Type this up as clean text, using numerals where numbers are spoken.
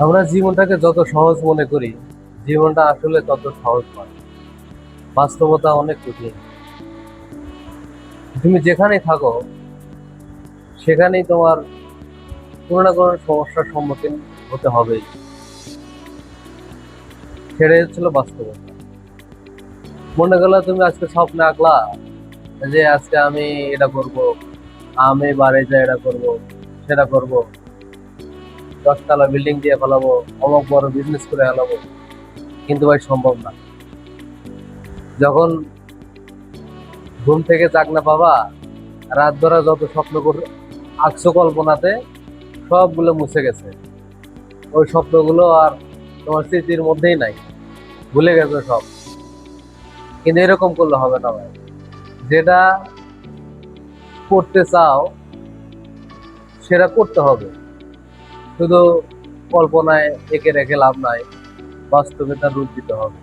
আমরা জীবনটাকে যত সহজ মনে করি, জীবনটা আসলে তত সহজ নয়। বাস্তবতা অনেক কঠিন। তুমি যেখানেই থাকো সেখানেই তোমার কোনো না কোনো সমস্যার সম্মুখীন হতে হবেই। সেটাই হচ্ছিল বাস্তবতা। মনে করলে তুমি আজকে স্বপ্নে আঁকলা যে আজকে আমি এটা করব, আমি বাড়ি যাই এটা করব, সেটা করব, 10 তলা বিল্ডিং দিয়ে ফেলাবো, অমুক বড় বিজনেস করে ফেলাবো। কিন্তু ভাই সম্ভব না। যখন ঘুম থেকে জাগনা পাবা, রাত ধরা যত স্বপ্ন করে আঁকছো কল্পনাতে, সবগুলো মুছে গেছে। ওই স্বপ্নগুলো আর তোমার স্মৃতির মধ্যেই নাই, ভুলে গেছো সব। কিন্তু এরকম করলে হবে না ভাই। যেটা করতে চাও সেটা করতে হবে। শুধু কল্পনায় এঁকে রেখে লাভ নাই, বাস্তবে তার রূপ দিতে হবে।